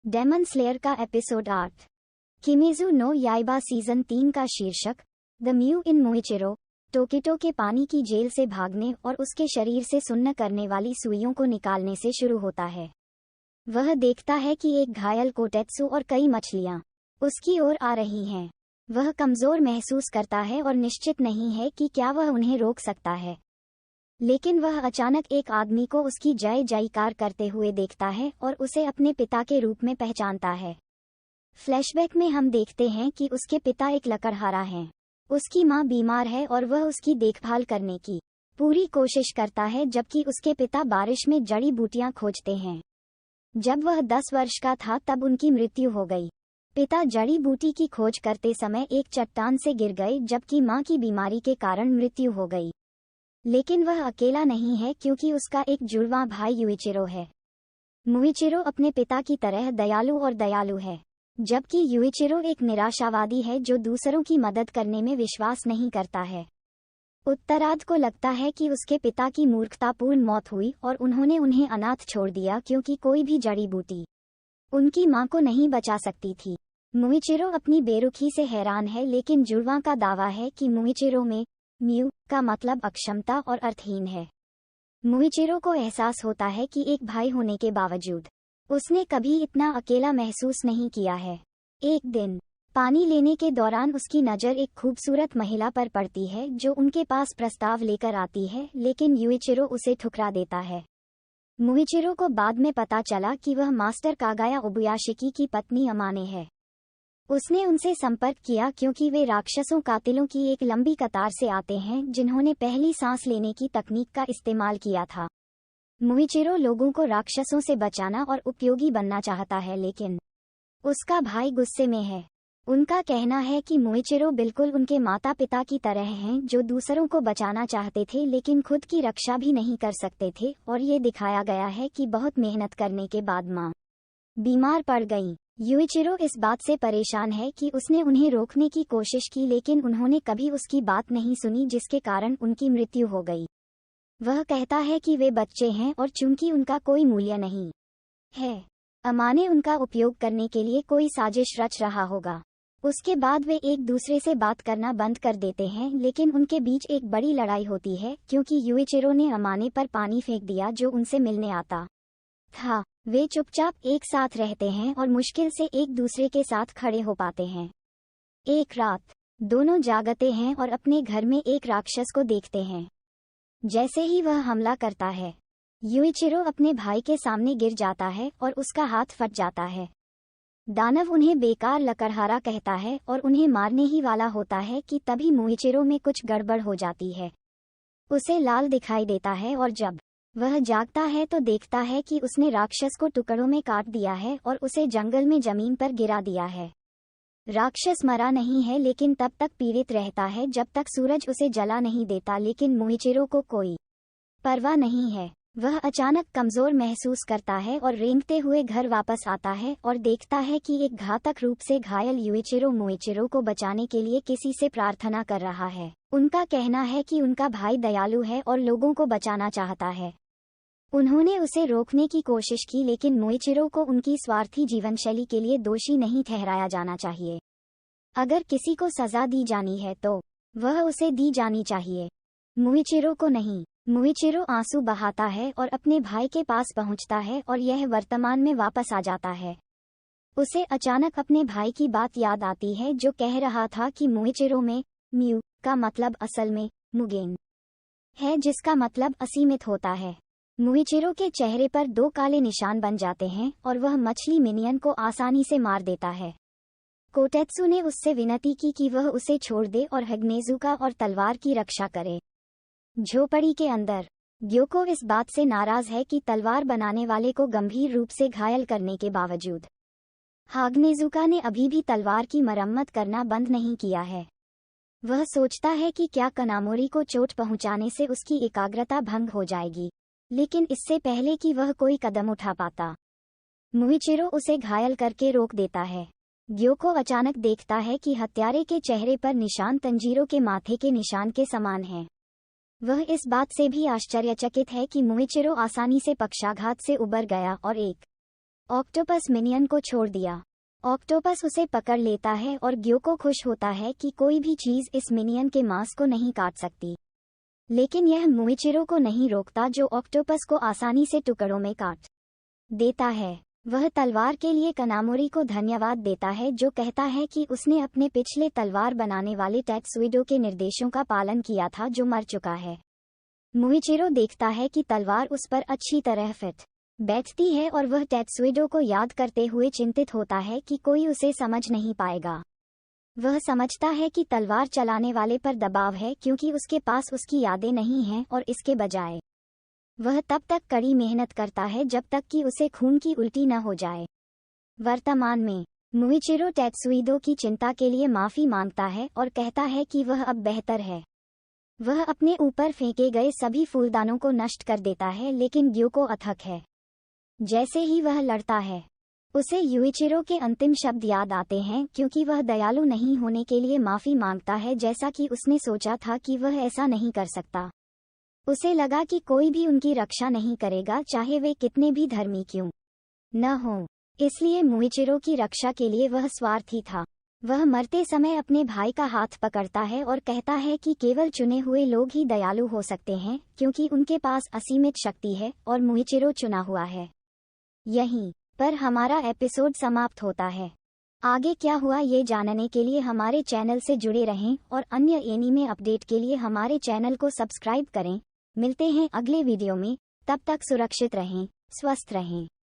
Daemon slayer का episode 8 किमिज़ू no याइबा season 3 का शीर्षक द म्यू इन मोइचिरो टोकिटो के पानी की जेल से भागने और उसके शरीर से सुन्न करने वाली सुइयों को निकालने से शुरू होता है। वह देखता है कि एक घायल कोटेत्सु और कई मछलियां उसकी ओर आ रही हैं। वह कमजोर महसूस करता है और निश्चित नहीं है कि क्या वह उन्हें रोक सकता है। लेकिन वह अचानक एक आदमी को उसकी जय जयकार करते हुए देखता है और उसे अपने पिता के रूप में पहचानता है। फ्लैशबैक में हम देखते हैं कि उसके पिता एक लकड़हारा हैं। उसकी मां बीमार है और वह उसकी देखभाल करने की पूरी कोशिश करता है, जबकि उसके पिता बारिश में जड़ी बूटियां खोजते हैं। जब वह 10 वर्ष का था तब उनकी मृत्यु हो गई। पिता जड़ी बूटी की खोज करते समय एक चट्टान से गिर गए, जबकि मां की बीमारी के कारण मृत्यु हो गई। लेकिन वह अकेला नहीं है, क्योंकि उसका एक जुड़वां भाई युइचिरो है। मुइचिरो अपने पिता की तरह दयालु है, जबकि युइचिरो एक निराशावादी है जो दूसरों की मदद करने में विश्वास नहीं करता है। उत्तरार्ध को लगता है कि उसके पिता की मूर्खतापूर्ण मौत हुई और उन्होंने उन्हें अनाथ छोड़ दिया, क्योंकि कोई भी जड़ी बूटी उनकी मां को नहीं बचा सकती थी। मुइचिरो अपनी बेरुखी से हैरान है, लेकिन जुड़वां का दावा है कि मुइचिरो में म्यू का मतलब अक्षमता और अर्थहीन है। मुइचिरो को एहसास होता है कि एक भाई होने के बावजूद उसने कभी इतना अकेला महसूस नहीं किया है। एक दिन पानी लेने के दौरान उसकी नज़र एक खूबसूरत महिला पर पड़ती है जो उनके पास प्रस्ताव लेकर आती है, लेकिन युइचिरो उसे ठुकरा देता है। मुइचिरो को बाद में पता चला कि वह मास्टर कागाया ओबुयाशिकी की पत्नी अमाने है। उसने उनसे संपर्क किया क्योंकि वे राक्षसों कातिलों की एक लंबी कतार से आते हैं जिन्होंने पहली सांस लेने की तकनीक का इस्तेमाल किया था। मुइचिरो लोगों को राक्षसों से बचाना और उपयोगी बनना चाहता है, लेकिन उसका भाई गुस्से में है। उनका कहना है कि मुइचिरो बिल्कुल उनके माता पिता की तरह हैं, जो दूसरों को बचाना चाहते थे लेकिन खुद की रक्षा भी नहीं कर सकते थे, और ये दिखाया गया है कि बहुत मेहनत करने के बाद मां बीमार पड़ गई। युइचिरो इस बात से परेशान है कि उसने उन्हें रोकने की कोशिश की, लेकिन उन्होंने कभी उसकी बात नहीं सुनी, जिसके कारण उनकी मृत्यु हो गई। वह कहता है कि वे बच्चे हैं और चूंकि उनका कोई मूल्य नहीं है, अमाने उनका उपयोग करने के लिए कोई साजिश रच रहा होगा। उसके बाद वे एक दूसरे से बात करना बंद कर देते हैं, लेकिन उनके बीच एक बड़ी लड़ाई होती है क्योंकि युइचिरो ने अमाने पर पानी फेंक दिया जो उनसे मिलने आता था। वे चुपचाप एक साथ रहते हैं और मुश्किल से एक दूसरे के साथ खड़े हो पाते हैं। एक रात दोनों जागते हैं और अपने घर में एक राक्षस को देखते हैं। जैसे ही वह हमला करता है, युइचिरो अपने भाई के सामने गिर जाता है और उसका हाथ फट जाता है। दानव उन्हें बेकार लकड़हारा कहता है और उन्हें मारने ही वाला होता है कि तभी मुइचिरो में कुछ गड़बड़ हो जाती है। उसे लाल दिखाई देता है और जब वह जागता है तो देखता है कि उसने राक्षस को टुकड़ों में काट दिया है और उसे जंगल में जमीन पर गिरा दिया है। राक्षस मरा नहीं है, लेकिन तब तक पीड़ित रहता है जब तक सूरज उसे जला नहीं देता, लेकिन मुइचिरो को कोई परवाह नहीं है। वह अचानक कमजोर महसूस करता है और रेंगते हुए घर वापस आता है और देखता है कि एक घातक रूप से घायल युइचिरो मुइचिरो को बचाने के लिए किसी से प्रार्थना कर रहा है। उनका कहना है कि उनका भाई दयालु है और लोगों को बचाना चाहता है। उन्होंने उसे रोकने की कोशिश की, लेकिन मुइचिरो को उनकी स्वार्थी जीवनशैली के लिए दोषी नहीं ठहराया जाना चाहिए। अगर किसी को सजा दी जानी है तो वह उसे दी जानी चाहिए, मुइचिरो को नहीं। मुइचिरो आंसू बहाता है और अपने भाई के पास पहुंचता है और यह वर्तमान में वापस आ जाता है। उसे अचानक अपने भाई की बात याद आती है जो कह रहा था कि मुइचिरो में म्यू का मतलब असल में मुगेन है, जिसका मतलब असीमित होता है। मुइचिरो के चेहरे पर 2 काले निशान बन जाते हैं और वह मछली मिनियन को आसानी से मार देता है। कोटेत्सु ने उससे विनती की कि वह उसे छोड़ दे और हग्नेजुका और तलवार की रक्षा करे। झोपड़ी के अंदर ग्योको इस बात से नाराज है कि तलवार बनाने वाले को गंभीर रूप से घायल करने के बावजूद हाग्नेजुका ने अभी भी तलवार की मरम्मत करना बंद नहीं किया है। वह सोचता है कि क्या कनामोरी को चोट पहुंचाने से उसकी एकाग्रता भंग हो जाएगी, लेकिन इससे पहले कि वह कोई कदम उठा पाता, मुइचिरो उसे घायल करके रोक देता है। ग्योको अचानक देखता है कि हत्यारे के चेहरे पर निशान तंजीरो के माथे के निशान के समान हैं। वह इस बात से भी आश्चर्यचकित है कि मुइचिरो आसानी से पक्षाघात से उबर गया और एक ऑक्टोपस मिनियन को छोड़ दिया। ऑक्टोपस उसे पकड़ लेता है और ग्योको खुश होता है कि कोई भी चीज इस मिनियन के मांस को नहीं काट सकती। लेकिन यह मुइचिरो को नहीं रोकता, जो ऑक्टोपस को आसानी से टुकड़ों में काट देता है। वह तलवार के लिए कनामोरी को धन्यवाद देता है, जो कहता है कि उसने अपने पिछले तलवार बनाने वाले टेत्सुइडो के निर्देशों का पालन किया था, जो मर चुका है। मुइचिरो देखता है कि तलवार उस पर अच्छी तरह फिट बैठती है और वह टेत्सुइडो को याद करते हुए चिंतित होता है कि कोई उसे समझ नहीं पाएगा। वह समझता है कि तलवार चलाने वाले पर दबाव है, क्योंकि उसके पास उसकी यादें नहीं हैं और इसके बजाय वह तब तक कड़ी मेहनत करता है जब तक कि उसे खून की उल्टी न हो जाए। वर्तमान में मुइचिरो टेत्सुइडो की चिंता के लिए माफी मांगता है और कहता है कि वह अब बेहतर है। वह अपने ऊपर फेंके गए सभी फूलदानों को नष्ट कर देता है, लेकिन ग्योको अथक है। जैसे ही वह लड़ता है, उसे युइचिरो के अंतिम शब्द याद आते हैं, क्योंकि वह दयालु नहीं होने के लिए माफी मांगता है, जैसा कि उसने सोचा था कि वह ऐसा नहीं कर सकता। उसे लगा कि कोई भी उनकी रक्षा नहीं करेगा, चाहे वे कितने भी धर्मी क्यों न हो। इसलिए मुइचिरो की रक्षा के लिए वह स्वार्थी था। वह मरते समय अपने भाई का हाथ पकड़ता है और कहता है कि केवल चुने हुए लोग ही दयालु हो सकते हैं, क्योंकि उनके पास असीमित शक्ति है और मुइचिरो चुना हुआ है। यहीं पर हमारा एपिसोड समाप्त होता है। आगे क्या हुआ ये जानने के लिए हमारे चैनल से जुड़े रहें और अन्य एनीमे अपडेट के लिए हमारे चैनल को सब्सक्राइब करें। मिलते हैं अगले वीडियो में, तब तक सुरक्षित रहें, स्वस्थ रहें।